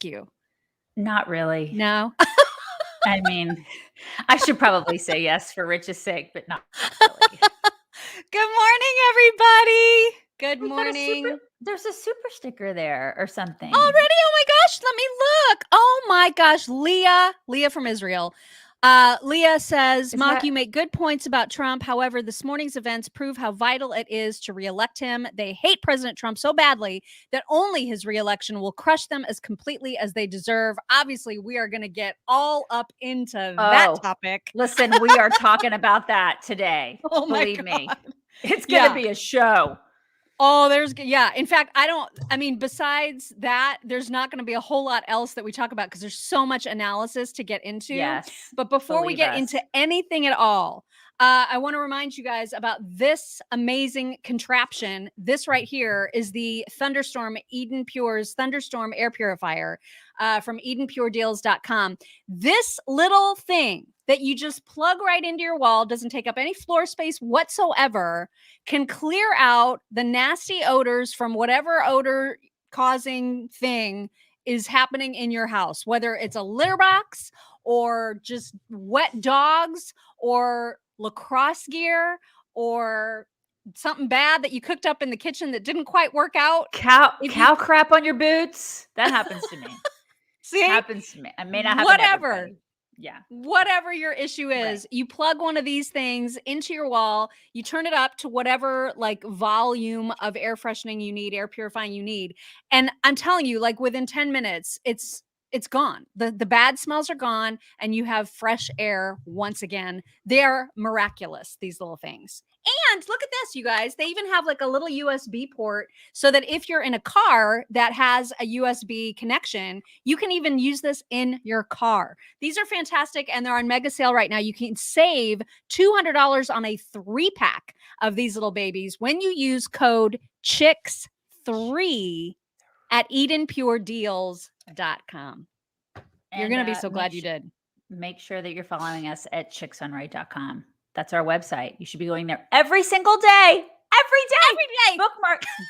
you? Not really. No? I mean, I should probably say yes for Rich's sake, but not really. Good morning, everybody. Good We got morning. there's a super sticker there or something. Already? Oh my gosh, let me look. Oh my gosh, Leah from Israel. Leah says, Mock, you make good points about Trump. However, this morning's events prove how vital it is to reelect him. They hate President Trump so badly that only his reelection will crush them as completely as they deserve. Obviously, we are going to get all up into that topic. Listen, we are talking about that today. Oh my Believe God. me. It's going to be a show. Oh, in fact, besides that, there's not going to be a whole lot else that we talk about because there's so much analysis to get into. Yes. But before we get into anything at all, I want to remind you guys about this amazing contraption. This right here is the Thunderstorm Eden Pure's Thunderstorm air purifier from EdenPureDeals.com. This little thing that you just plug right into your wall, doesn't take up any floor space whatsoever, can clear out the nasty odors from whatever odor causing thing is happening in your house, whether it's a litter box or just wet dogs or lacrosse gear or something bad that you cooked up in the kitchen that didn't quite work out. Cow crap on your boots. That happens to me. See? Happens to me. I may not have whatever. Yeah. Whatever your issue is, you plug one of these things into your wall, you turn it up to whatever like volume of air freshening you need, air purifying you need. And I'm telling you, like within 10 minutes, it's gone. The bad smells are gone and you have fresh air once again. They're miraculous, these little things. And look at this, you guys. They even have like a little USB port so that if you're in a car that has a USB connection, you can even use this in your car. These are fantastic and they're on mega sale right now. You can save $200 on a 3-pack of these little babies when you use code CHICKS3 at EdenPureDeals.com. You're going to be so glad you did. Make sure that you're following us at chicksonright.com. That's our website. You should be going there every single day. Every day.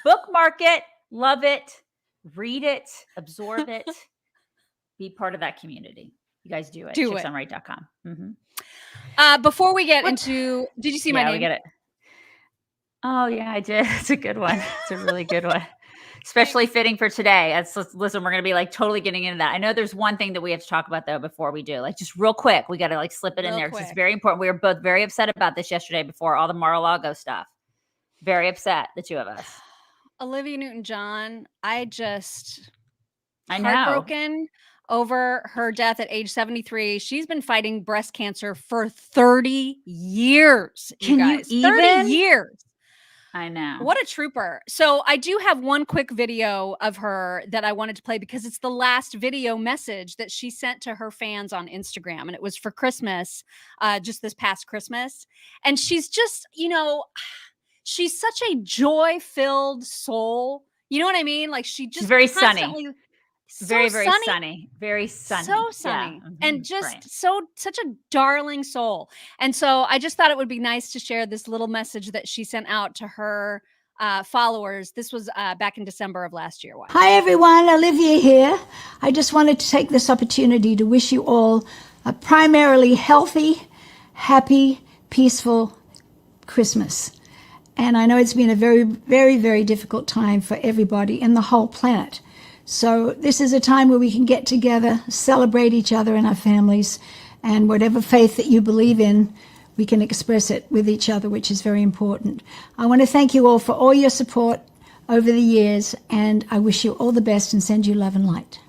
Bookmark it. Love it. Read it. Absorb it. Be part of that community. You guys do it. Chicksonright.com. Mm-hmm. Before we get into, did you see my name? We get it. Oh yeah, I did. It's a good one. It's a really good one. Especially fitting for today. Listen, we're going to be like totally getting into that. I know there's one thing that we have to talk about though before we do. Like just real quick, we got to like slip it in there because it's very important. We were both very upset about this yesterday before all the Mar-a-lago stuff. Very upset, the two of us. Olivia Newton-John, I know. Heartbroken over her death at age 73. She's been fighting breast cancer for 30 years. Can you even? 30 years. I know. What a trooper. So I do have one quick video of her that I wanted to play because it's the last video message that she sent to her fans on Instagram. And it was for Christmas, just this past Christmas. And she's just, she's such a joy-filled soul. You know what I mean? Like she's very sunny. Very sunny. Very sunny. So sunny. Yeah. And just such a darling soul. And so I just thought it would be nice to share this little message that she sent out to her followers. This was back in December of last year. Watch. Hi, everyone. Olivia here. I just wanted to take this opportunity to wish you all a primarily healthy, happy, peaceful Christmas. And I know it's been a very, very, very difficult time for everybody in the whole planet. So this is a time where we can get together, celebrate each other and our families, and whatever faith that you believe in, we can express it with each other, which is very important. I want to thank you all for all your support over the years, and I wish you all the best and send you love and light.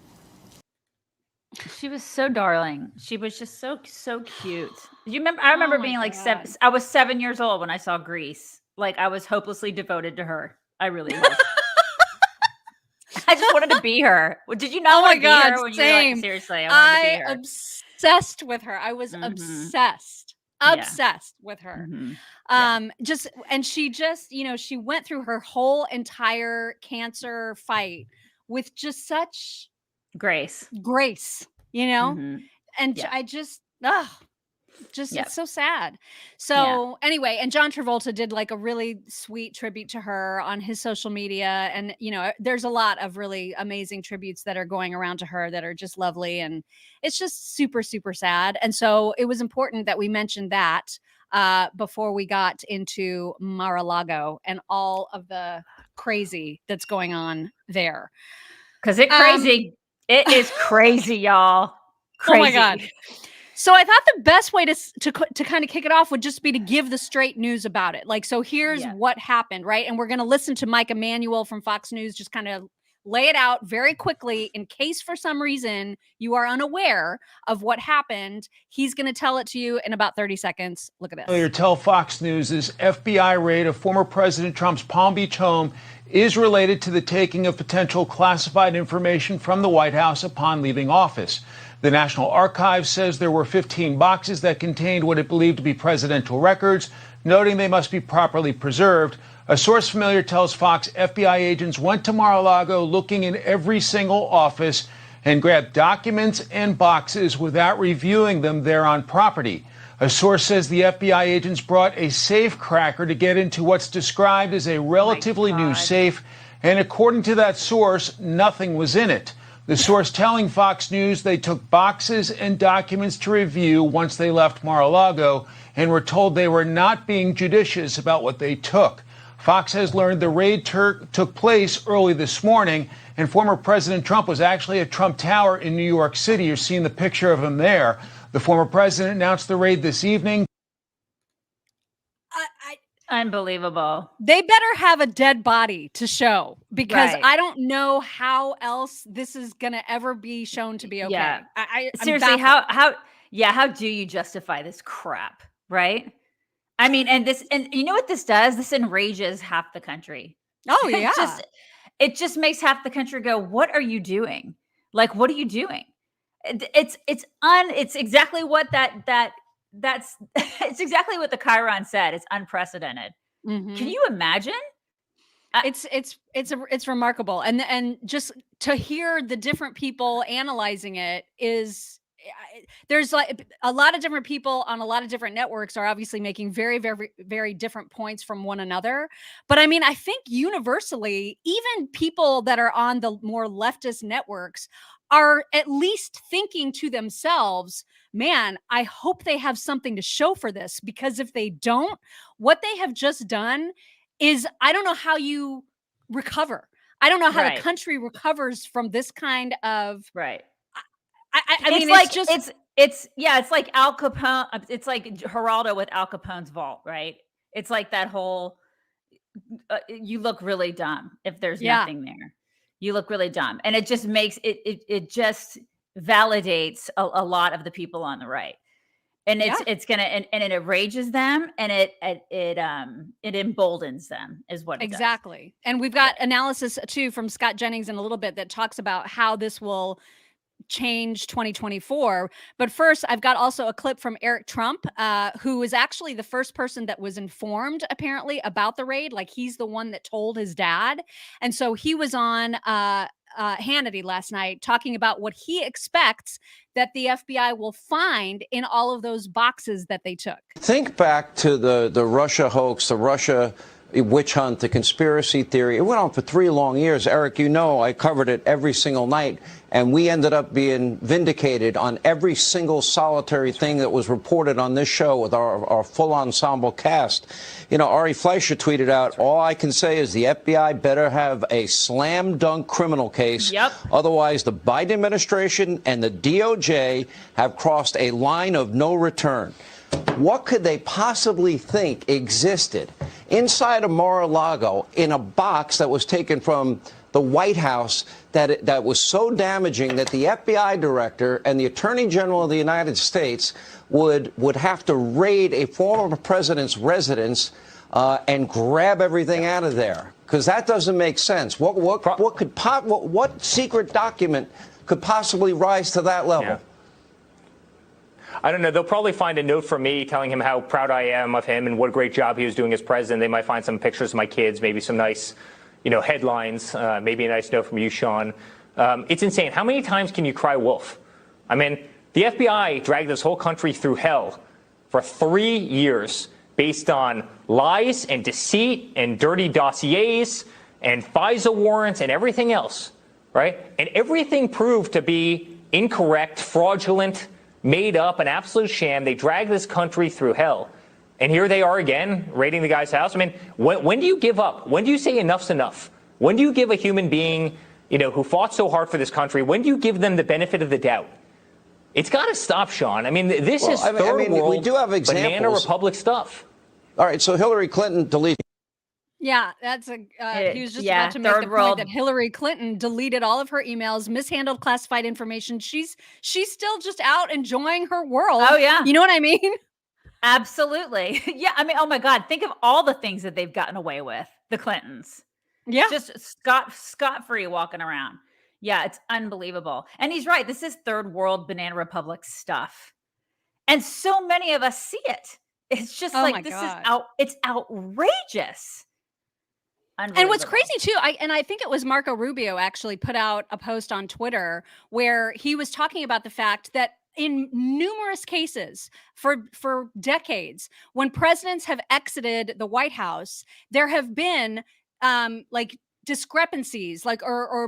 She was so darling. She was just so cute. You remember? I remember being like 7. I was 7 years old when I saw Grease. Like I was hopelessly devoted to her. I really was. I just wanted to be her. Did you not want to be her when same. You were like, seriously, I wanted to be her. Obsessed with her. I was obsessed with her. She went through her whole entire cancer fight with just such grace, and I just, Just Yep. it's so sad. So anyway, and John Travolta did like a really sweet tribute to her on his social media, and there's a lot of really amazing tributes that are going around to her that are just lovely, and it's just super super sad. And so it was important that we mentioned that before we got into Mar-a-Lago and all of the crazy that's going on there. Because it is crazy, y'all. Crazy. Oh my God. So I thought the best way to kind of kick it off would just be to give the straight news about it. Like, so here's what happened, right? And we're going to listen to Mike Emanuel from Fox News just kind of lay it out very quickly in case for some reason you are unaware of what happened. He's going to tell it to you in about 30 seconds. Look at this. Earlier, tell Fox News' FBI raid of former President Trump's Palm Beach home is related to the taking of potential classified information from the White House upon leaving office. The National Archives says there were 15 boxes that contained what it believed to be presidential records, noting they must be properly preserved. A source familiar tells Fox FBI agents went to Mar-a-Lago looking in every single office and grabbed documents and boxes without reviewing them there on property. A source says the FBI agents brought a safe cracker to get into what's described as a relatively new safe, and according to that source, nothing was in it. The source telling Fox News they took boxes and documents to review once they left Mar-a-Lago and were told they were not being judicious about what they took. Fox has learned the raid took place early this morning, and former President Trump was actually at Trump Tower in New York City. You're seeing the picture of him there. The former president announced the raid this evening. Unbelievable. They better have a dead body to show, because I don't know how else this is going to ever be shown to be okay. Yeah. I'm Seriously, baffled. how do you justify this crap, right? I mean, and you know what this does? This enrages half the country. Oh yeah. It just makes half the country go, "What are you doing? Like, what are you doing?" It's exactly what that's it's exactly what the Chiron said. It's unprecedented. Mm-hmm. Can you imagine? It's remarkable, and just to hear the different people analyzing it is, there's like a lot of different people on a lot of different networks are obviously making very, very, very different points from one another. But I mean, I think universally, even people that are on the more leftist networks are at least thinking to themselves, man, I hope they have something to show for this, because if they don't, what they have just done is, I don't know how you recover. I don't know how the country recovers from this kind of. Right. I mean, it's like Al Capone. It's like Geraldo with Al Capone's vault, right? It's like that whole, you look really dumb if there's nothing there. You look really dumb. And it just makes it just validates a lot of the people on the right. And it's gonna and it enrages them, and it emboldens them, is what it does. And we've got analysis too from Scott Jennings in a little bit that talks about how this will change 2024. But first, I've got also a clip from Eric Trump, who is actually the first person that was informed apparently about the raid. Like, he's the one that told his dad. And so he was on Hannity last night talking about what he expects that the FBI will find in all of those boxes that they took. Think back to the Russia hoax, the Russia witch hunt, the conspiracy theory. It went on for 3 long years. Eric, you know, I covered it every single night, and we ended up being vindicated on every single solitary thing that was reported on this show with our full ensemble cast. You know, Ari Fleischer tweeted out, all I can say is the FBI better have a slam dunk criminal case. Yep. Otherwise, the Biden administration and the DOJ have crossed a line of no return. What could they possibly think existed inside of Mar-a-Lago in a box that was taken from the White House that was so damaging that the FBI director and the Attorney General of the United States would have to raid a former president's residence and grab everything out of there? Because that doesn't make sense. What secret document could possibly rise to that level? Yeah. I don't know. They'll probably find a note from me telling him how proud I am of him and what a great job he was doing as president. They might find some pictures of my kids, maybe some nice, headlines, maybe a nice note from you, Sean. It's insane. How many times can you cry wolf? I mean, the FBI dragged this whole country through hell for 3 years based on lies and deceit and dirty dossiers and FISA warrants and everything else, right? And everything proved to be incorrect, fraudulent, made up, an absolute sham. They dragged this country through hell. And here they are again, raiding the guy's house. I mean, when do you give up? When do you say enough's enough? When do you give a human being, who fought so hard for this country, when do you give them the benefit of the doubt? It's got to stop, Sean. I mean, this is third world, we do have examples. Banana Republic stuff. All right, so Hillary Clinton deleted. Yeah, that's he was just about to make the point that Hillary Clinton deleted all of her emails, mishandled classified information. She's still just out enjoying her world. Oh, yeah. You know what I mean? Absolutely. Yeah. I mean, oh my God, think of all the things that they've gotten away with, the Clintons. Yeah. Just scot-free walking around. Yeah, it's unbelievable. And he's right. This is third world Banana Republic stuff. And so many of us see it. It's just it's outrageous. And what's crazy too, I think it was Marco Rubio actually put out a post on Twitter where he was talking about the fact that in numerous cases for decades, when presidents have exited the White House, there have been discrepancies, or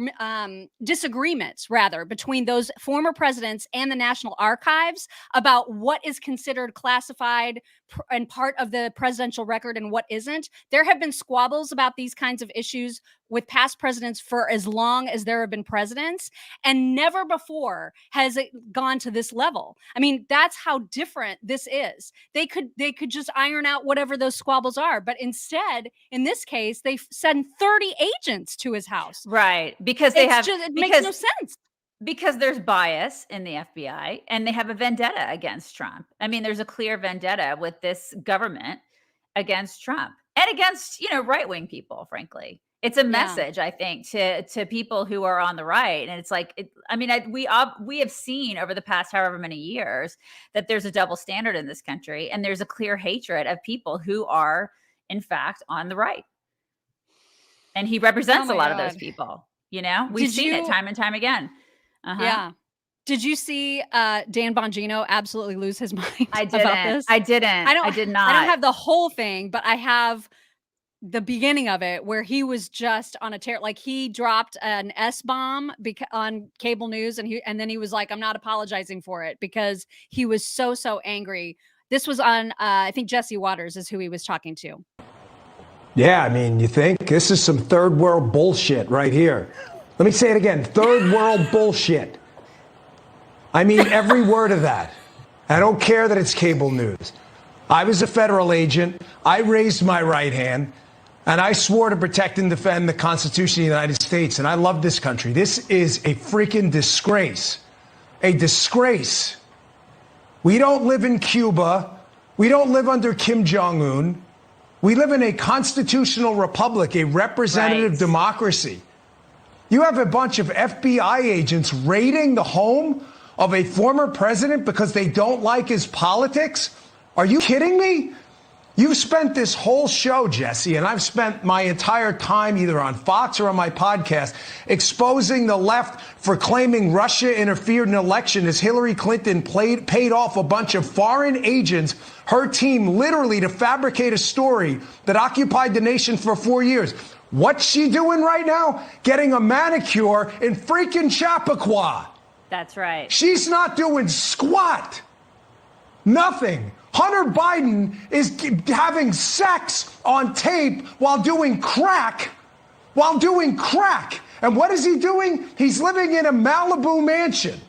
disagreements rather, between those former presidents and the National Archives about what is considered classified and part of the presidential record and what isn't. There have been squabbles about these kinds of issues with past presidents for as long as there have been presidents, and never before has it gone to this level. I mean, that's how different this is. They could just iron out whatever those squabbles are, but instead, in this case, they send 30 agents to his house. Right, because it makes no sense. Because there's bias in the FBI and they have a vendetta against Trump. I mean, there's a clear vendetta with this government against Trump and against, right-wing people, frankly. It's a message, I think, to people who are on the right. And it's like, we have seen over the past however many years that there's a double standard in this country. And there's a clear hatred of people who are, in fact, on the right. And he represents a lot of those people. We've seen it time and time again. Uh-huh. Yeah. Did you see Dan Bongino absolutely lose his mind I didn't. about this? I did not. I don't have the whole thing, but I have the beginning of it where he was just on a tear. Like, he dropped an S-bomb on cable news, and then he was like, I'm not apologizing for it, because he was so angry. This was on, I think Jesse Waters is who he was talking to. Yeah, I mean, you think? This is some third world bullshit right here. Let me say it again. Third world bullshit. I mean every word of that. I don't care that it's cable news. I was a federal agent. I raised my right hand, and I swore to protect and defend the Constitution of the United States, and I love this country. This is a freaking disgrace. A disgrace. We don't live in Cuba. We don't live under Kim Jong-un. We live in a constitutional republic, a representative democracy. You have a bunch of FBI agents raiding the home of a former president because they don't like his politics? Are you kidding me? You've spent this whole show, Jesse, and I've spent my entire time either on Fox or on my podcast exposing the left for claiming Russia interfered in an election as Hillary Clinton paid off a bunch of foreign agents, her team, literally to fabricate a story that occupied the nation for 4 years. What's she doing right now? Getting a manicure in freaking Chappaqua. That's right. She's not doing squat. Nothing. Hunter Biden is having sex on tape while doing crack. And what is he doing? He's living in a Malibu mansion.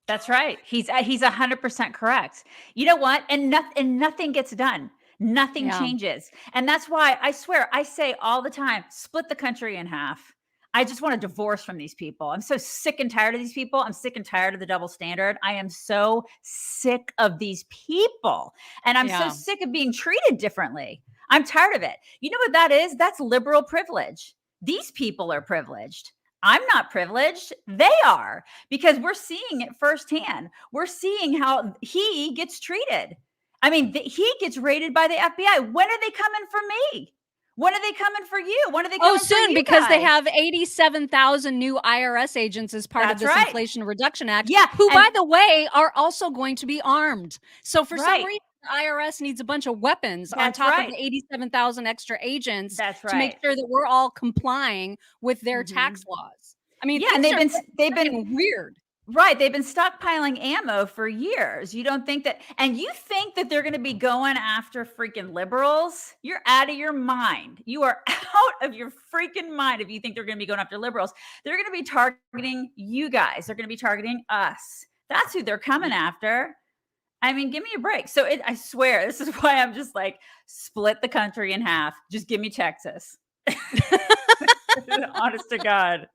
That's right. He's 100% correct. You know what? And nothing gets done. Nothing changes. And that's why I swear, I say all the time, split the country in half. I just want a divorce from these people. I'm so sick and tired of these people. I'm sick and tired of the double standard. I am so sick of these people. And I'm so sick of being treated differently. I'm tired of it. You know what that is? That's liberal privilege. These people are privileged. I'm not privileged. They are, because we're seeing it firsthand. We're seeing how he gets treated. I mean, he gets raided by the FBI. When are they coming for me? When are they coming for you? When are they coming Oh, for soon, you because they guys? have 87,000 new IRS agents as part of That's this right. Inflation Reduction Act, Yeah, who, and- by the way, are also going to be armed. So for some Right. reason, the IRS needs a bunch of weapons on That's top of right. the 87,000 extra agents That's to make right. sure that we're all complying with their Mhm. tax laws. I mean, Yeah, and things they've are been freaking weird. right. They've been stockpiling ammo for years. You don't think that, and you think that they're going to be going after freaking liberals? You're out of your mind. You are out of your freaking mind if you think they're going to be going after liberals. They're going to be targeting you guys. They're going to be targeting us. That's who they're coming after. I mean, give me a break. So I swear, this is why I'm just like, split the country in half. Just give me Texas. Honest to God.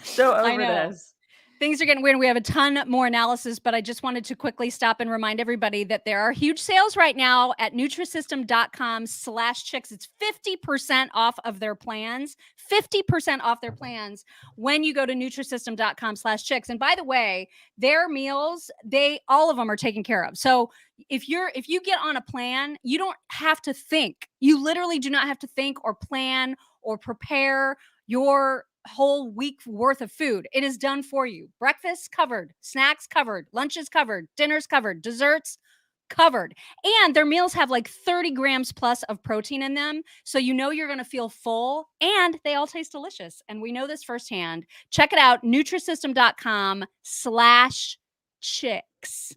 So I over know. this. Things are getting weird. We have a ton more analysis, but I just wanted to quickly stop and remind everybody that there are huge sales right now at Nutrisystem.com/chicks. It's 50% off of their plans, 50% off their plans when you go to Nutrisystem.com/chicks. And by the way, their meals, all of them are taken care of. So if you get on a plan, you don't have to think. You literally do not have to think or plan or prepare your whole week worth of food. It is done for you. Breakfast covered, snacks covered, lunches covered, dinners covered, desserts covered. And their meals have like 30 grams plus of protein in them. So you know you're going to feel full, and they all taste delicious. And we know this firsthand. Check it out, Nutrisystem.com/chicks.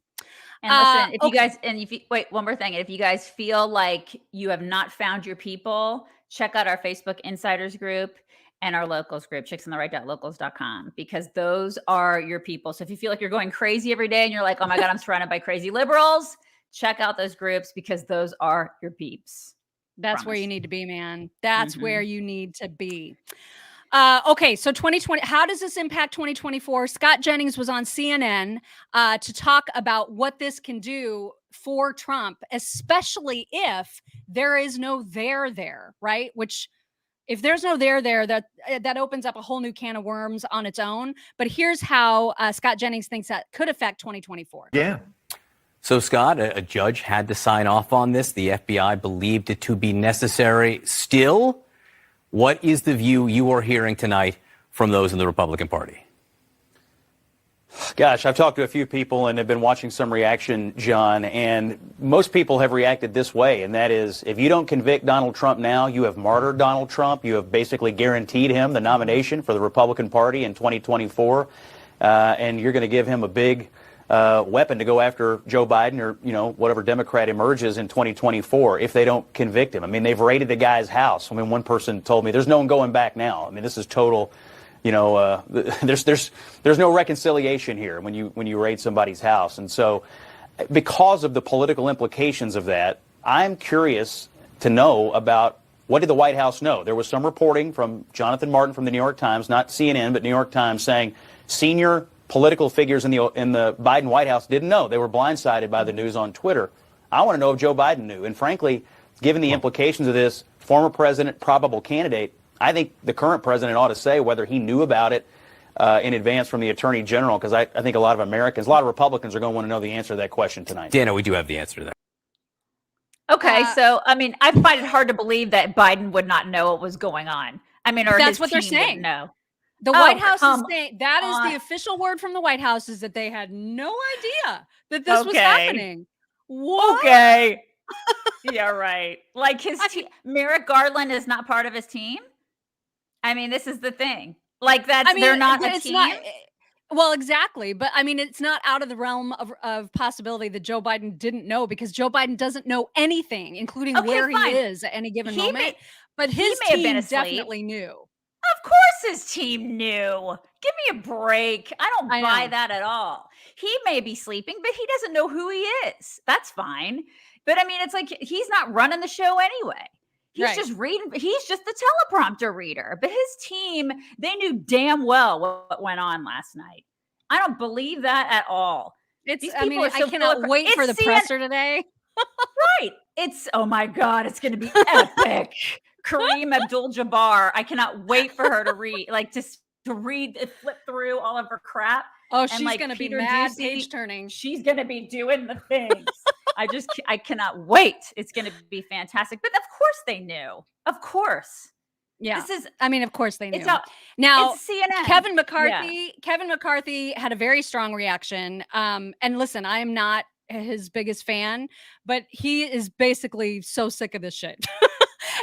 And listen, if you okay. guys, and if you wait, one more thing. If you guys feel like you have not found your people, check out our Facebook insiders group and our locals group, chicksontheright.locals.com, because those are your people. So if you feel like you're going crazy every day and you're like, oh my God, I'm surrounded by crazy liberals, check out those groups, because those are your peeps. That's where you Promise. need to be, man. That's where you need to be. Okay, so 2020, how does this impact 2024? Scott Jennings was on CNN to talk about what this can do for Trump, especially if there is no there, right? Which, if there's no there, that opens up a whole new can of worms on its own. But here's how Scott Jennings thinks that could affect 2024. Yeah. So, Scott, a judge had to sign off on this. The FBI believed it to be necessary. Still, what is the view you are hearing tonight from those in the Republican Party? Gosh, I've talked to a few people and have been watching some reaction, John, and most people have reacted this way, and that is, if you don't convict Donald Trump now, you have martyred Donald Trump. You have basically guaranteed him the nomination for the Republican Party in 2024, and you're going to give him a big weapon to go after Joe Biden or, whatever Democrat emerges in 2024 if they don't convict him. I mean, they've raided the guy's house. I mean, one person told me there's no one going back now. I mean, this is total... there's no reconciliation here when you raid somebody's house. And so because of the political implications of that, I'm curious to know about, what did the White House know? There was some reporting from Jonathan Martin from the New York Times, not CNN, but New York Times, saying senior political figures in the Biden White House didn't know. They were blindsided by the news on Twitter. I want to know if Joe Biden knew. And frankly, given the implications of this, former president, probable candidate, I think the current president ought to say whether he knew about it in advance from the attorney general, because I think a lot of Americans, a lot of Republicans are going to want to know the answer to that question tonight. Dana, we do have the answer to that. Okay, so I mean, I find it hard to believe that Biden would not know what was going on. I mean, or that's his what they're team saying. No, The White House is come saying that is the official word from the White House, is that they had no idea that this was happening. What? Okay. Yeah, right. Like his team, Merrick Garland is not part of his team. I mean, this is the thing. Like they're not a team. Well, exactly. But I mean, it's not out of the realm of possibility that Joe Biden didn't know, because Joe Biden doesn't know anything, including where he is at any given moment. But his team definitely knew. Of course his team knew. Give me a break. I don't buy that at all. He may be sleeping, but he doesn't know who he is. That's fine. But I mean, it's like he's not running the show anyway. He's just reading. He's just the teleprompter reader. But his team, they knew damn well what went on last night. I don't believe that at all. I cannot wait for the presser today. Right. Oh my God, it's going to be epic. Kareem Abdul-Jabbar. I cannot wait for her to read, to read, flip through all of her crap. Oh, she's going to be mad, page turning. She's going to be doing the things. I cannot wait. It's going to be fantastic. But of course they knew. Of course. Yeah. This is, I mean, of course they knew. Now, it's CNN. Kevin McCarthy had a very strong reaction. And listen, I am not his biggest fan, but he is basically so sick of this shit.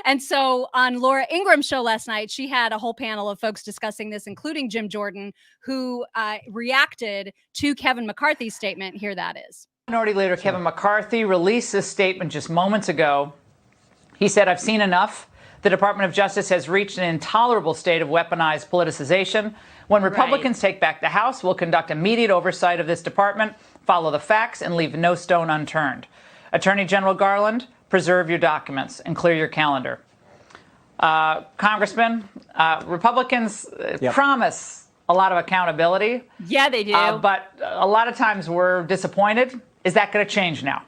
And so on Laura Ingram's show last night, she had a whole panel of folks discussing this, including Jim Jordan, who reacted to Kevin McCarthy's statement. Here that is. Minority Leader Kevin McCarthy released this statement just moments ago. He said, "I've seen enough. The Department of Justice has reached an intolerable state of weaponized politicization. When Republicans take back the House, we'll conduct immediate oversight of this department, follow the facts, and leave no stone unturned. Attorney General Garland, preserve your documents and clear your calendar." Congressman, Republicans promise a lot of accountability. Yeah, they do. But a lot of times we're disappointed. Is that going to change now?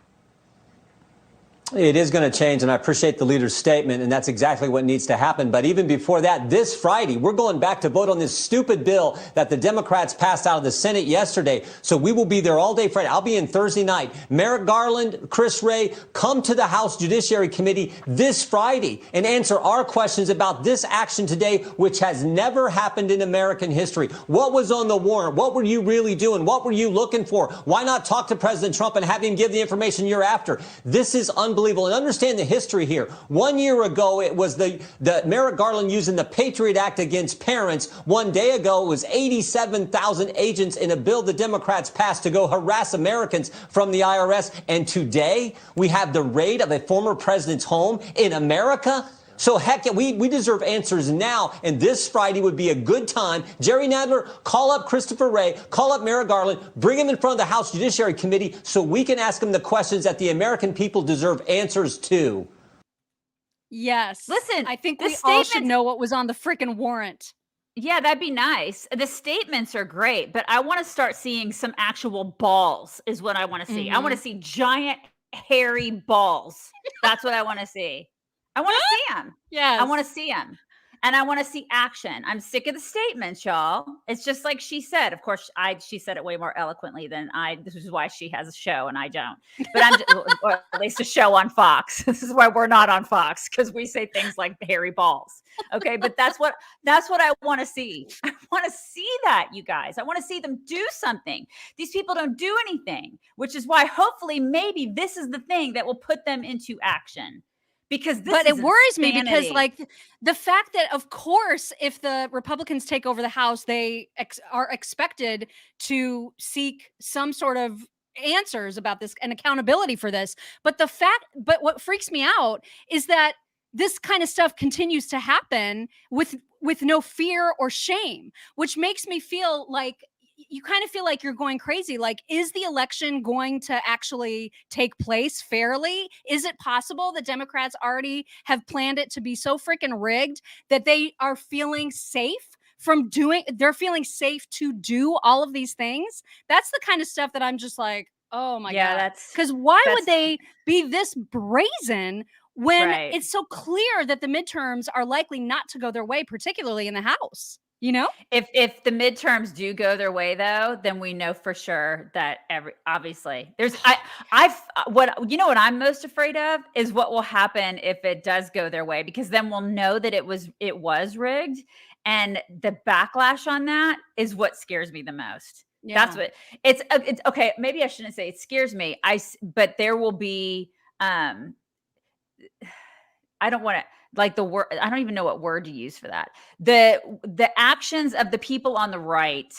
It is going to change, and I appreciate the leader's statement, and that's exactly what needs to happen. But even before that, this Friday, we're going back to vote on this stupid bill that the Democrats passed out of the Senate yesterday. So we will be there all day Friday. I'll be in Thursday night. Merrick Garland, Chris Wray, come to the House Judiciary Committee this Friday and answer our questions about this action today, which has never happened in American history. What was on the warrant? What were you really doing? What were you looking for? Why not talk to President Trump and have him give the information you're after? This is unbelievable. And understand the history here. 1 year ago, it was the Merrick Garland using the Patriot Act against parents. 1 day ago, it was 87,000 agents in a bill the Democrats passed to go harass Americans from the IRS. And today, we have the raid of a former president's home in America. So heck, we deserve answers now, and this Friday would be a good time. Jerry Nadler, call up Christopher Wray, call up Merrick Garland, bring him in front of the House Judiciary Committee so we can ask them the questions that the American people deserve answers to. Yes. Listen, I think we all should know what was on the freaking warrant. Yeah, that'd be nice. The statements are great, but I want to start seeing some actual balls is what I want to see. I want to see giant, hairy balls. That's what I want to see. I want to see them. Yes. I want to see them. And I want to see action. I'm sick of the statements, y'all. It's just like she said. Of course, she said it way more eloquently than I. This is why she has a show and I don't. But I'm just, or at least a show on Fox. This is why we're not on Fox, because we say things like hairy balls. Okay, but that's what I want to see. I want to see that, you guys. I want to see them do something. These people don't do anything, which is why hopefully maybe this is the thing that will put them into action. But it worries me because, like, the fact that, of course, if the Republicans take over the House, they are expected to seek some sort of answers about this and accountability for this. But what freaks me out is that this kind of stuff continues to happen with no fear or shame, which makes me feel like you kind of feel like you're going crazy. Like, is the election going to actually take place fairly? Is it possible that Democrats already have planned it to be so freaking rigged that they are feeling safe they're feeling safe to do all of these things? That's the kind of stuff that I'm just like, oh my God. Because why would they be this brazen when it's so clear that the midterms are likely not to go their way, particularly in the House? You know, if the midterms do go their way, though, then we know for sure that obviously there's what I'm most afraid of is what will happen if it does go their way, because then we'll know that it was rigged, and the backlash on that is what scares me the most. Yeah. That's what it's okay. Maybe I shouldn't say it scares me. But there will be I don't want to. Like the word, I don't even know what word to use for that. The actions of the people on the right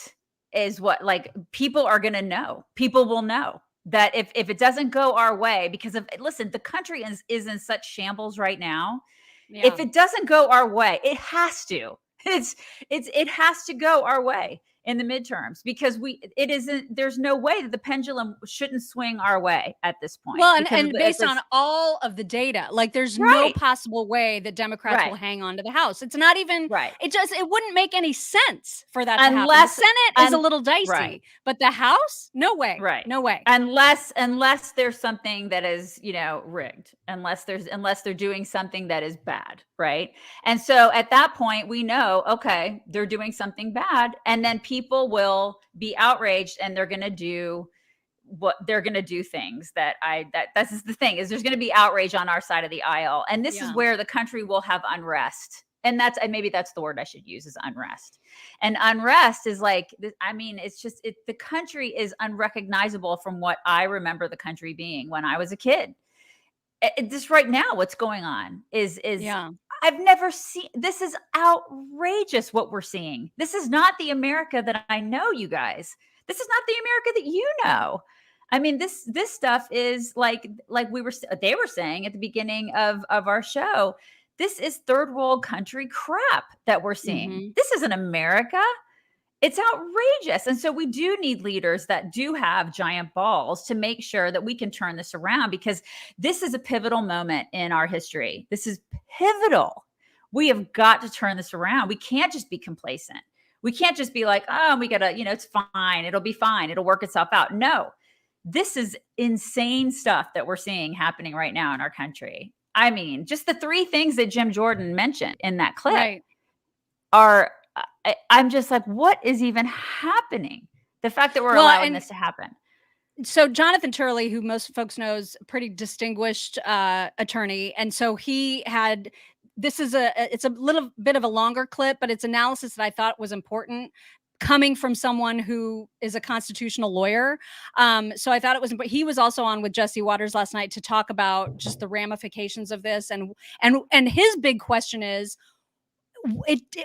is what, like, people are going to know. People will know that if it doesn't go our way, because listen, the country is in such shambles right now. Yeah. If it doesn't go our way, it has to. It has to go our way in the midterms, because there's no way that the pendulum shouldn't swing our way at this point. Well, and based on all of the data, like, there's no possible way that Democrats will hang on to the House. It's not even it wouldn't make any sense for that to happen. The Senate is a little dicey, but the House, no way. Right. No way. Unless there's something that is, rigged, unless they're doing something that is bad. Right. And so at that point, we know, okay, they're doing something bad. And then people will be outraged and they're going to do what they're going to do things that this is the thing, is there's going to be outrage on our side of the aisle. And this is where the country will have unrest. And maybe that's the word I should use, is unrest. And unrest is like, I mean, it's just, the country is unrecognizable from what I remember the country being when I was a kid. This right now, what's going on is I've never seen, this is outrageous what we're seeing. This is not the America that I know, you guys. This is not the America that you know. I mean, this stuff is like they were saying at the beginning of our show, this is third world country crap that we're seeing. This isn't America. It's outrageous. And so we do need leaders that do have giant balls to make sure that we can turn this around, because this is a pivotal moment in our history. This is pivotal. We have got to turn this around. We can't just be complacent. We can't just be like, oh, we got to, it's fine. It'll be fine. It'll work itself out. No, this is insane stuff that we're seeing happening right now in our country. I mean, just the three things that Jim Jordan mentioned in that clip are, I'm just like, what is even happening? The fact that we're allowing this to happen. So Jonathan Turley, who most folks know, is a pretty distinguished attorney. And so he had, it's a little bit of a longer clip, but it's analysis that I thought was important, coming from someone who is a constitutional lawyer. So I thought it was important. He was also on with Jesse Waters last night to talk about just the ramifications of this. And his big question is,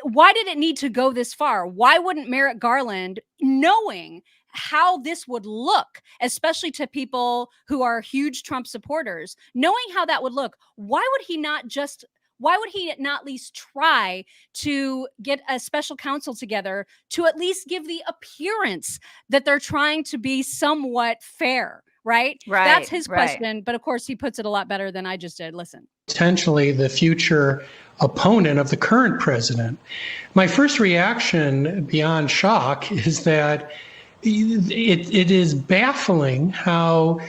why did it need to go this far? Why wouldn't Merrick Garland, knowing how this would look, especially to people who are huge Trump supporters, knowing how that would look, why would he not at least try to get a special counsel together to at least give the appearance that they're trying to be somewhat fair, right? That's his question. But of course, he puts it a lot better than I just did. Listen. Potentially the future opponent of the current president. My first reaction, beyond shock, is that it is baffling how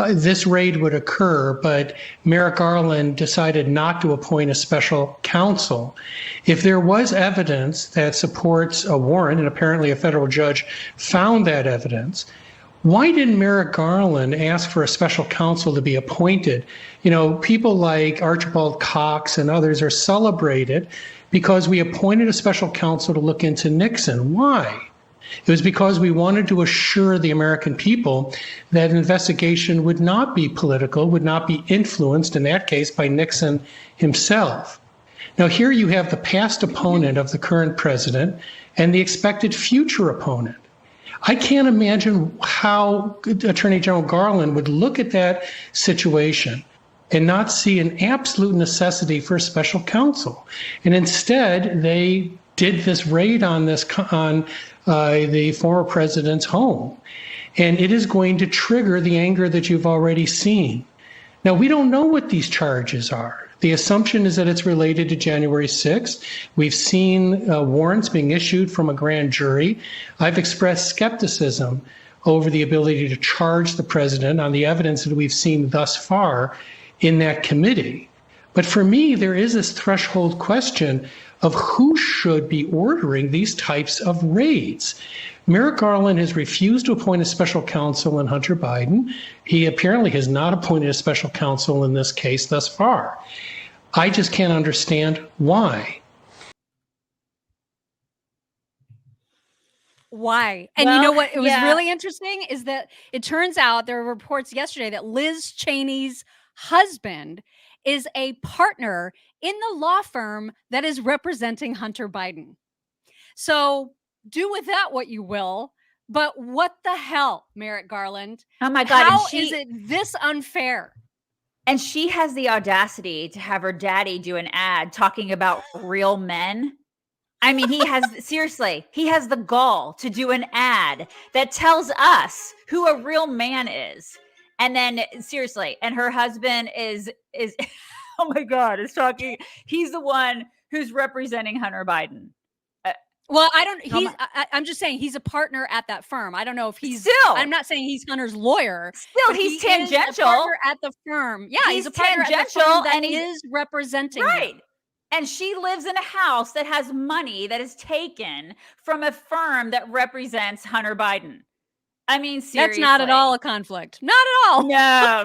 this raid would occur, but Merrick Garland decided not to appoint a special counsel. If there was evidence that supports a warrant, and apparently a federal judge found that evidence, why didn't Merrick Garland ask for a special counsel to be appointed? People like Archibald Cox and others are celebrated because we appointed a special counsel to look into Nixon. Why? It was because we wanted to assure the American people that an investigation would not be political, would not be influenced, in that case, by Nixon himself. Now, here you have the past opponent of the current president and the expected future opponent. I can't imagine how Attorney General Garland would look at that situation and not see an absolute necessity for a special counsel. And instead, they did this raid on the former president's home. And it is going to trigger the anger that you've already seen. Now, we don't know what these charges are. The assumption is that it's related to January 6th. We've seen warrants being issued from a grand jury. I've expressed skepticism over the ability to charge the president on the evidence that we've seen thus far in that committee. But for me, there is this threshold question of who should be ordering these types of raids. Merrick Garland has refused to appoint a special counsel in Hunter Biden. He apparently has not appointed a special counsel in this case thus far. I just can't understand why. Why? And you know what? It was really interesting is that it turns out there were reports yesterday that Liz Cheney's husband is a partner in the law firm that is representing Hunter Biden. So do with that what you will. But what the hell, Merrick Garland? Oh my God. How is it this unfair? And she has the audacity to have her daddy do an ad talking about real men. I mean, he has, seriously, he has the gall to do an ad that tells us who a real man is. And then seriously, and her husband is oh my God, is talking. He's the one who's representing Hunter Biden. Well, I'm just saying he's a partner at that firm. I don't know if he's I'm not saying he's Hunter's lawyer. Still, he's tangential. Is a partner at the firm. Yeah, he's a partner tangential at the firm that is representing him. And she lives in a house that has money that is taken from a firm that represents Hunter Biden. I mean, That's seriously. not at all a conflict. Not at all.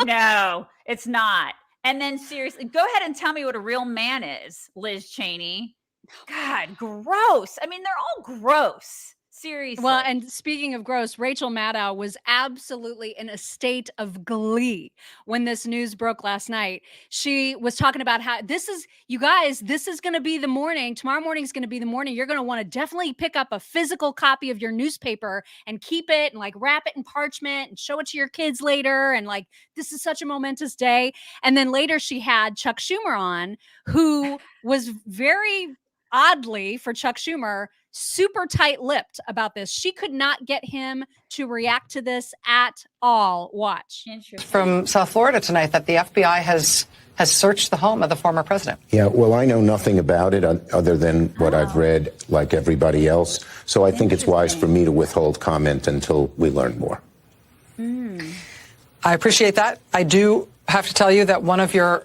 No, it's not. And then seriously, go ahead and tell me what a real man is, Liz Cheney. God, gross. I mean, they're all gross. Seriously. Well, and speaking of gross, Rachel Maddow was absolutely in a state of glee when this news broke last night. She was talking about how you guys, this is going to be the morning. Tomorrow morning is going to be the morning. You're going to want to definitely pick up a physical copy of your newspaper and keep it and like wrap it in parchment and show it to your kids later. And like, this is such a momentous day. And then later she had Chuck Schumer on, who was very oddly for Chuck Schumer, super tight-lipped about this. She could not get him to react to this at all. Watch. From South Florida tonight that the FBI has searched the home of the former president. Yeah, well, I know nothing about it other than what I've read, like everybody else. So I think it's wise for me to withhold comment until we learn more. I appreciate that. I do have to tell you that one of your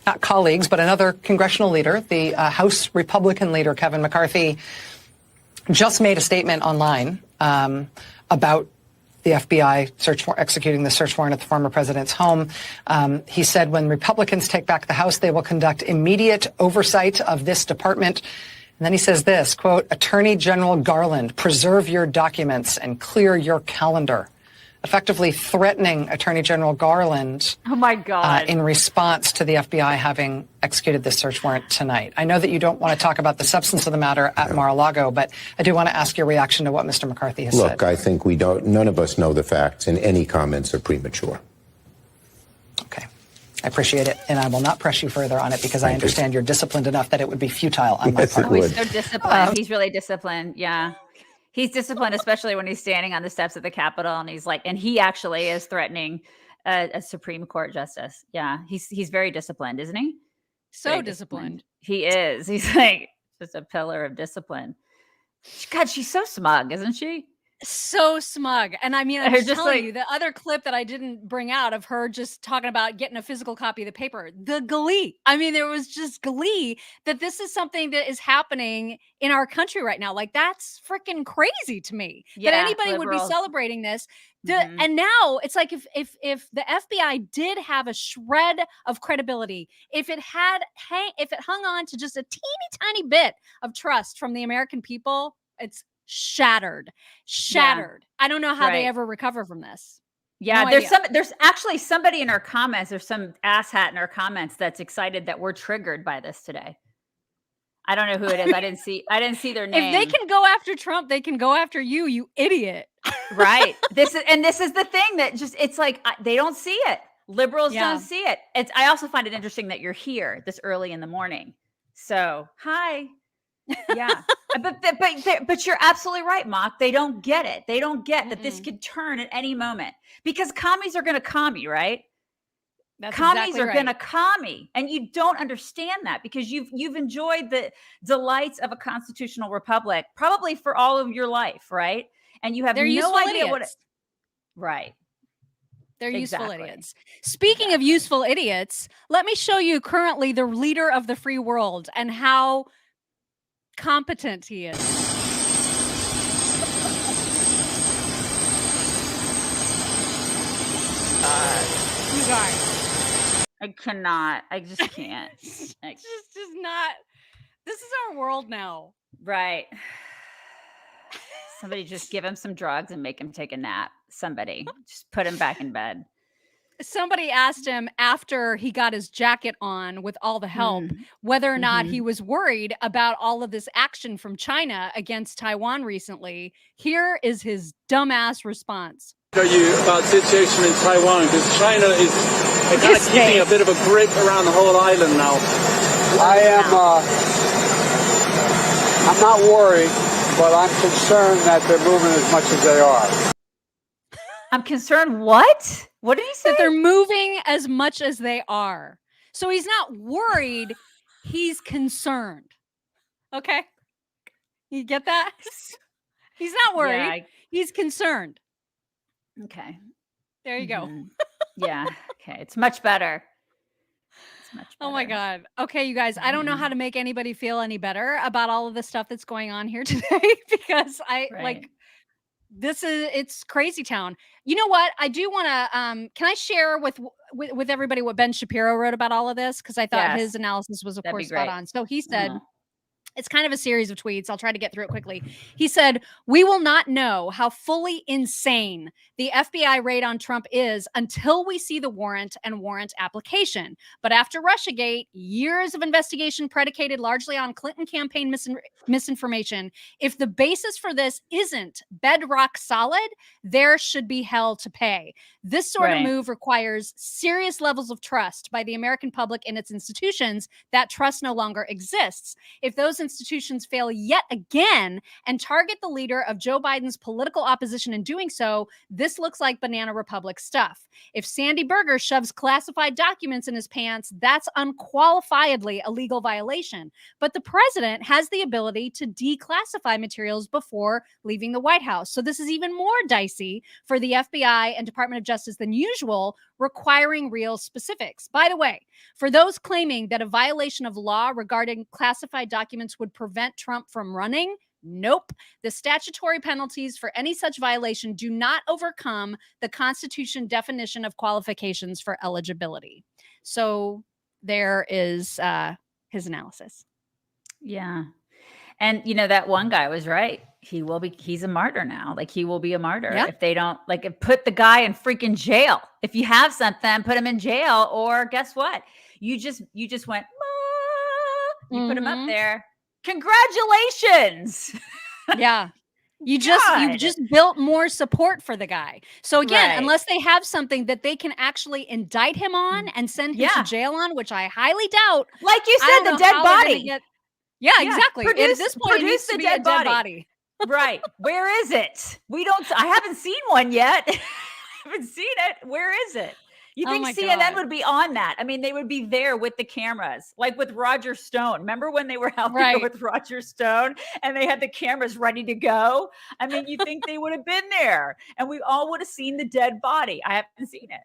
not colleagues, but another congressional leader, the House Republican leader, Kevin McCarthy, just made a statement online about the FBI executing the search warrant at the former president's home. He said, when Republicans take back the House, they will conduct immediate oversight of this department. And then he says this, quote, Attorney General Garland, preserve your documents and clear your calendar. Effectively threatening Attorney General Garland. Oh my God. In response to the FBI having executed this search warrant tonight. I know that you don't want to talk about the substance of the matter at Mar-a-Lago, but I do want to ask your reaction to what Mr. McCarthy has said. Look, I think none of us know the facts, and any comments are premature. Okay. I appreciate it, and I will not press you further on it because I understand you're disciplined enough that it would be futile on my part. Oh, he's so disciplined. He's really disciplined. Yeah. He's disciplined, especially when he's standing on the steps of the Capitol and he's like, and he actually is threatening a Supreme Court justice. Yeah. He's very disciplined, isn't he? So very disciplined. He is. He's like just a pillar of discipline. God, she's so smug, isn't she? So smug. And I mean, I'm just telling you, the other clip that I didn't bring out of her just talking about getting a physical copy of the paper, the glee. I mean, there was just glee that this is something that is happening in our country right now. Like, that's freaking crazy to me that anybody would be celebrating this. And now it's like if the FBI did have a shred of credibility, if it hung on to just a teeny tiny bit of trust from the American people, it's shattered. Yeah. I don't know how they ever recover from this. Yeah, there's actually somebody in our comments, there's some asshat in our comments that's excited that we're triggered by this today. I don't know who it is. I didn't see their name. If they can go after Trump, they can go after you, you idiot. Right. This is the thing that just, it's like they don't see it. Liberals don't see it. I also find it interesting that you're here this early in the morning. So, hi. Yeah. but you're absolutely right, Mock. They don't get it. They don't get that this could turn at any moment because commies are going to commie, right? Commies are going to commie, and you don't understand that because you've enjoyed the delights of a constitutional republic probably for all of your life, right? And you have no idea what it, right. They're useful idiots. Speaking of useful idiots, let me show you currently the leader of the free world and how competent he is. You guys. I cannot. I just can't. It's just not. This is our world now. Right. Somebody just give him some drugs and make him take a nap. Somebody just put him back in bed. Somebody asked him after he got his jacket on with all the help, whether or not he was worried about all of this action from China against Taiwan recently. Here is his dumbass response. Tell you about the situation in Taiwan because China is kind of keeping a bit of a grip around the whole island now. I'm not worried, but I'm concerned that they're moving as much as they are. I'm concerned. What? What did he say? That they're moving as much as they are. So he's not worried. He's concerned. Okay. You get that? He's not worried. Yeah, he's concerned. Okay. There you go. Yeah. Okay. It's much better. It's much better. Oh my God. Okay, you guys, I don't know how to make anybody feel any better about all of the stuff that's going on here today because it's crazy town. You know what? I do want to, can I share with everybody what Ben Shapiro wrote about all of this? Cause I thought his analysis was of That'd be course spot great. on. So he said, it's kind of a series of tweets. I'll try to get through it quickly. He said, "We will not know how fully insane the FBI raid on Trump is until we see the warrant and warrant application. But after Russiagate, years of investigation predicated largely on Clinton campaign misinformation, if the basis for this isn't bedrock solid, there should be hell to pay. This sort of move requires serious levels of trust by the American public in its institutions. That trust no longer exists. If those institutions fail yet again and target the leader of Joe Biden's political opposition in doing so, this looks like Banana Republic stuff. If Sandy Berger shoves classified documents in his pants, that's unqualifiedly a legal violation. But the president has the ability to declassify materials before leaving the White House. So this is even more dicey for the FBI and Department of Justice than usual, requiring real specifics. By the way, for those claiming that a violation of law regarding classified documents would prevent Trump from running, nope. The statutory penalties for any such violation do not overcome the Constitution definition of qualifications for eligibility. So there is his analysis. Yeah. And that one guy was right. He's a martyr now. Like, he will be a martyr if they don't put the guy in freaking jail. If you have something, put him in jail, or guess what? You just went, you put him up there. Congratulations. Yeah. You just built more support for the guy. So again, unless they have something that they can actually indict him on and send him to jail on, which I highly doubt. Like you said, the dead body. Yeah, exactly. At this point, it needs to be a dead body. Right. Where is it? I haven't seen one yet. I haven't seen it. Where is it? You think CNN would be on that? I mean, they would be there with the cameras, like with Roger Stone. Remember when they were out there with Roger Stone and they had the cameras ready to go? I mean, you think they would have been there and we all would have seen the dead body. I haven't seen it.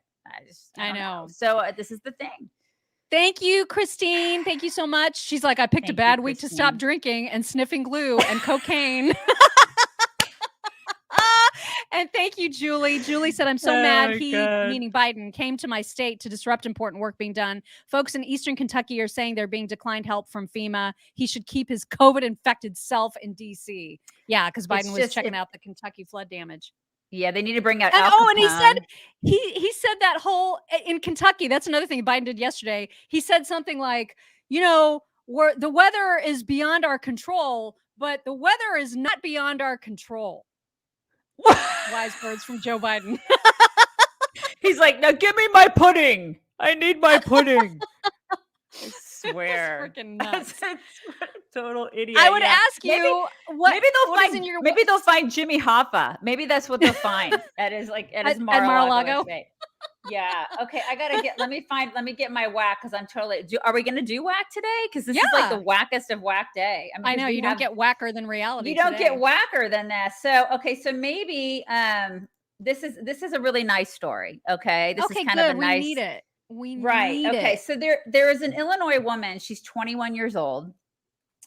I know. So this is the thing. Thank you, Christine. Thank you so much. She's like, I picked a bad week to stop drinking and sniffing glue and cocaine. And thank you, Julie. Julie said, I'm so mad he, meaning Biden, came to my state to disrupt important work being done. Folks in Eastern Kentucky are saying they're being declined help from FEMA. He should keep his COVID-infected self in D.C. Yeah, because Biden was checking out the Kentucky flood damage. Yeah, they need to bring out and he said he said that whole in Kentucky. That's another thing Biden did yesterday. He said something like, where the weather is beyond our control, but the weather is not beyond our control. Wise words from Joe Biden. He's like, now give me my pudding. I need my pudding. I swear. That's freaking nuts. That's a total idiot. I would ask you maybe they'll find Jimmy Hoffa. Maybe that's what they'll find at his Mar-a-Lago. Yeah. Okay. Let me get my whack because I'm totally. Are we going to do whack today? Because this is like the wackest of whack day. I know you don't get whacker than reality. You don't get whacker than that. So so maybe this is a really nice story. Okay. This is kind of a nice. We need it. Okay. So there is an Illinois woman. She's 21 years old.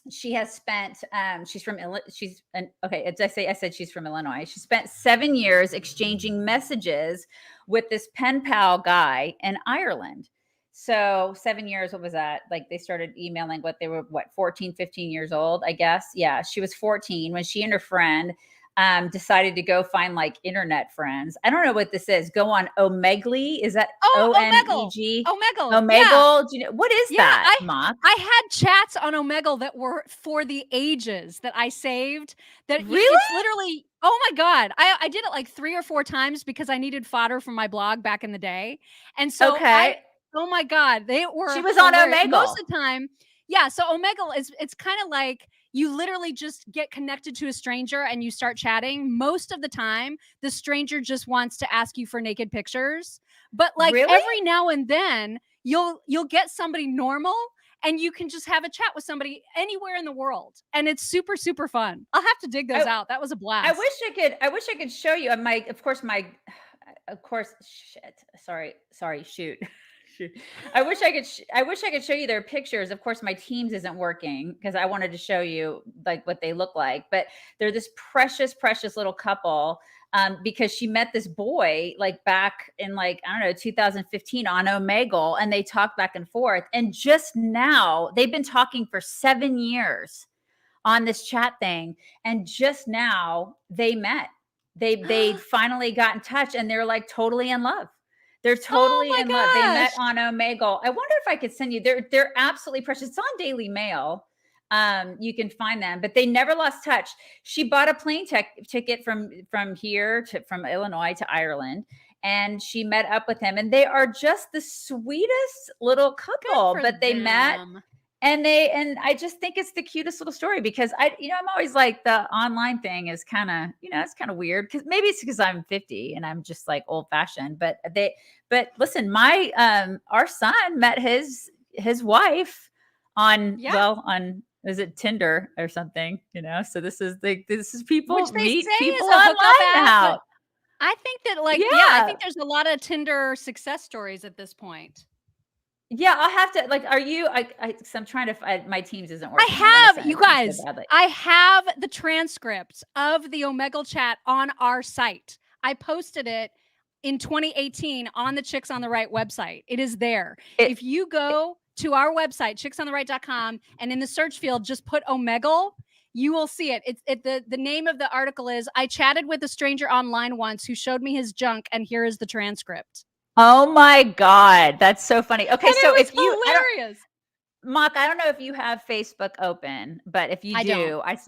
She has spent. She's from. I said she's from Illinois. She spent 7 years exchanging messages with this pen pal guy in Ireland. So 7 years. What was that? Like they started emailing. They were 14, 15 years old, I guess. Yeah, she was 14 when she and her friend decided to go find internet friends. I don't know what this is. Go on Omegle. Is that Omeg? Omegle. Yeah. Do you know, what is that, Mock? I had chats on Omegle that were for the ages that I saved. That really? It's literally. Oh my God. I did it 3 or 4 times because I needed fodder for my blog back in the day. And so oh my God, they were. She was on Omegle most of the time. Yeah. So Omegle it's kind of like you literally just get connected to a stranger and you start chatting. Most of the time, the stranger just wants to ask you for naked pictures. But really? Every now and then you'll get somebody normal and you can just have a chat with somebody anywhere in the world. And it's super, super fun. I'll have to dig those out. That was a blast. I wish I could show you. Shoot. Shoot. I wish I could show you their pictures. Of course, my Teams isn't working because I wanted to show you like what they look like. But they're this precious, precious little couple. Because she met this boy like back in like, I don't know, 2015 on Omegle, and they talked back and forth. And just now they've been talking for 7 years on this chat thing. And just now they met. They finally got in touch and they're like totally in love. They're totally in love. They met on Omegle. I wonder if I could send you, they're absolutely precious. It's on Daily Mail. You can find them, but they never lost touch. She bought a plane ticket from Illinois to Ireland, and she met up with him, and they are just the sweetest little couple. But they met, and I just think it's the cutest little story because I'm always like the online thing is kind of, it's kind of weird because maybe it's because I'm 50 and I'm just like old fashioned, but listen, our son met his wife on is it Tinder or something, so this is people Which they meet say people is a hookup online app, now. but I think that I think there's a lot of Tinder success stories at this point. Yeah, I'll have to are you I'm trying to find, my Teams isn't working. You guys, I have the transcript of the Omegle chat on our site. I posted it in 2018 on the Chicks on the Right website. It is there. If you go to our website, chicksontheright.com, and in the search field, just put Omegle, you will see it. The name of the article is, I chatted with a stranger online once who showed me his junk, and here is the transcript. Oh my God. That's so funny. Okay. And So it was hilarious. Mock, I don't know if you have Facebook open, but if you do, I was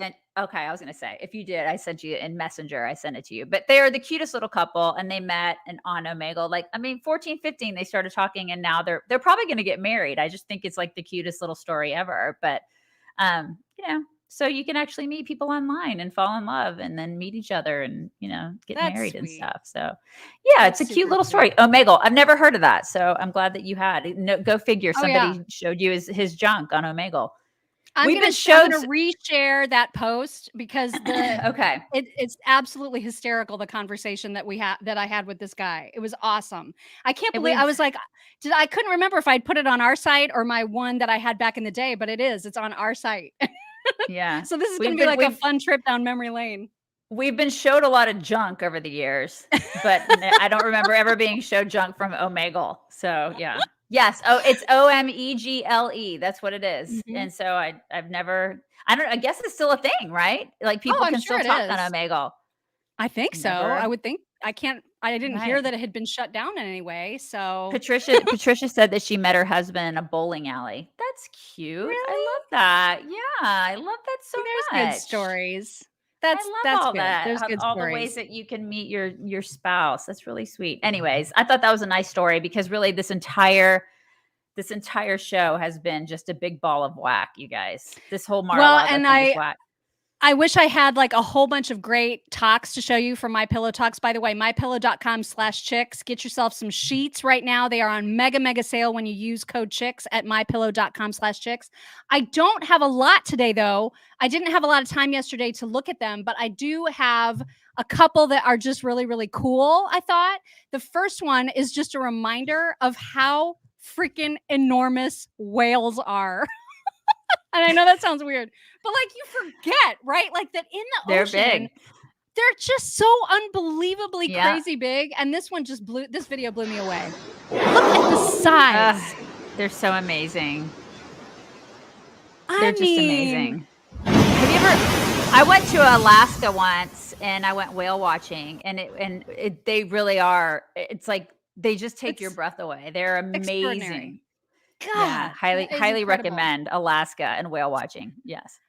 going to say, if you did, I sent you in Messenger, I sent it to you, but they are the cutest little couple and they met on Omegle, 14, 15, they started talking and now they're probably going to get married. I just think it's like the cutest little story ever, but, so you can actually meet people online and fall in love and then meet each other and, get married and stuff. So yeah, it's a cute little story. Omegle. I've never heard of that. So I'm glad that you had. No, go figure. Somebody showed you his junk on Omegle. I'm going to reshare that post because it's absolutely hysterical. The conversation that I had with this guy, it was awesome. I can't believe I was like, I couldn't remember if I'd put it on our site or my one that I had back in the day, but it's on our site. Yeah. So this is going to be like a fun trip down memory lane. We've been showed a lot of junk over the years, but I don't remember ever being showed junk from Omegle. So yeah. Yes. Oh, it's Omegle. That's what it is. Mm-hmm. And so I guess it's still a thing, right? Like people can still talk on Omegle. I think so. I would think. I didn't hear that it had been shut down in any way. So Patricia said that she met her husband in a bowling alley. That's cute. Really? I love that. Yeah, I love that so much. There's good stories. That's all good. That. There's good all stories. The ways that you can meet your spouse. That's really sweet. Anyways, I thought that was a nice story because really this entire show has been just a big ball of whack, you guys. This whole Mar-a-lago thing is whack. I wish I had like a whole bunch of great talks to show you from MyPillow Talks. By the way, mypillow.com/chicks. Get yourself some sheets right now. They are on mega sale when you use code chicks at mypillow.com/chicks. I don't have a lot today though. I didn't have a lot of time yesterday to look at them, but I do have a couple that are just really, really cool. I thought the first one is just a reminder of how freaking enormous whales are. And I know that sounds weird, but like you forget, right? Like that in the ocean, big. They're just so unbelievably crazy big. And this video blew me away. Look at the size. They're so amazing. They're just amazing. Have you ever, I went to Alaska once and I went whale watching and they really are, it's like, they just take your breath away. They're amazing. God, yeah, highly recommend Alaska and whale watching. Yes.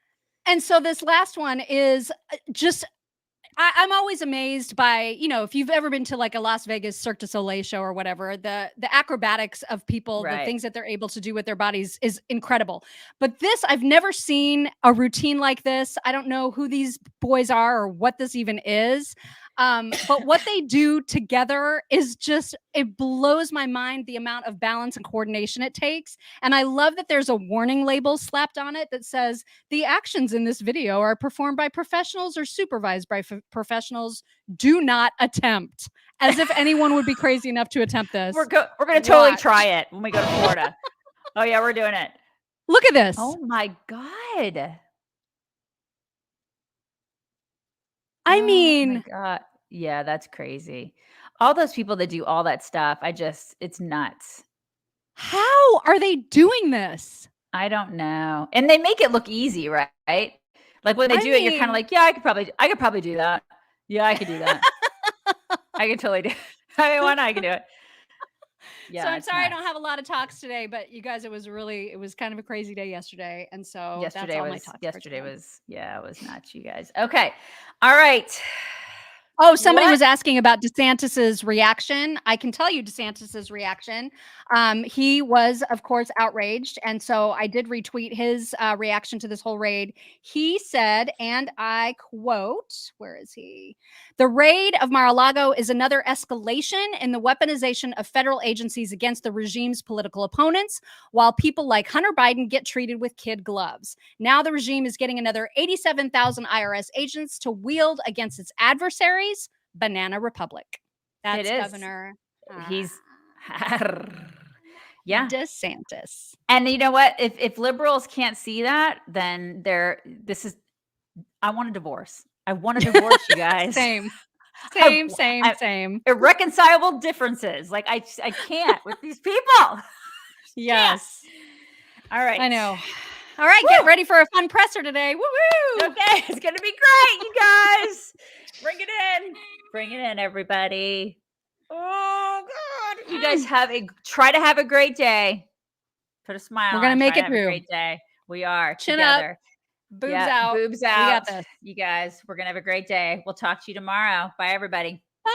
And so this last one is just, I'm always amazed by, if you've ever been to like a Las Vegas Cirque du Soleil show or whatever, the acrobatics of people, the things that they're able to do with their bodies is incredible. But this, I've never seen a routine like this. I don't know who these boys are or what this even is. But what they do together is just, it blows my mind the amount of balance and coordination it takes. And I love that there's a warning label slapped on it that says the actions in this video are performed by professionals or supervised by professionals. Do not attempt. As if anyone would be crazy enough to attempt this. We're going to totally Watch. try it when we go to Florida. Oh yeah, we're doing it. Look at this. Oh my God. I Oh my mean, God. Yeah, that's crazy. All those people that do all that stuff, it's nuts. how are they doing this? I don't know. And they make it look easy, right? Like when they I do it, you're kind mean- of like, yeah, I could probably do that. Yeah, I could do that. I could totally do it. I mean, why not? I can do it. Yeah, So I'm it's sorry I nuts. don't have a lot of talks today, but you guys, it was kind of a crazy day yesterday. And so that's all my talks. Yesterday was nuts, you guys. Okay. All right. Oh, somebody What? was asking about DeSantis's reaction. I can tell you DeSantis's reaction. He was, of course, outraged. And so I did retweet his reaction to this whole raid. He said, and I quote, where is he? The raid of Mar-a-Lago is another escalation in the weaponization of federal agencies against the regime's political opponents, while people like Hunter Biden get treated with kid gloves. Now the regime is getting another 87,000 IRS agents to wield against its adversaries. Banana Republic. That's It is. Governor. He's yeah, DeSantis. And you know what? If liberals can't see that, then I want a divorce. I want a divorce, you guys. Same. Irreconcilable differences. Like I can't with these people. Yes. All right. I know. All right, get ready for a fun presser today. Woo-woo! Okay, it's gonna be great, you guys. Bring it in. Bring it in, everybody. Oh God. You guys try to have a great day. Put a smile. We're gonna on, make try it to have a through. great day. We are Chin together. up. Boobs out. Boobs We out. got this. You guys, we're gonna have a great day. We'll talk to you tomorrow. Bye, everybody.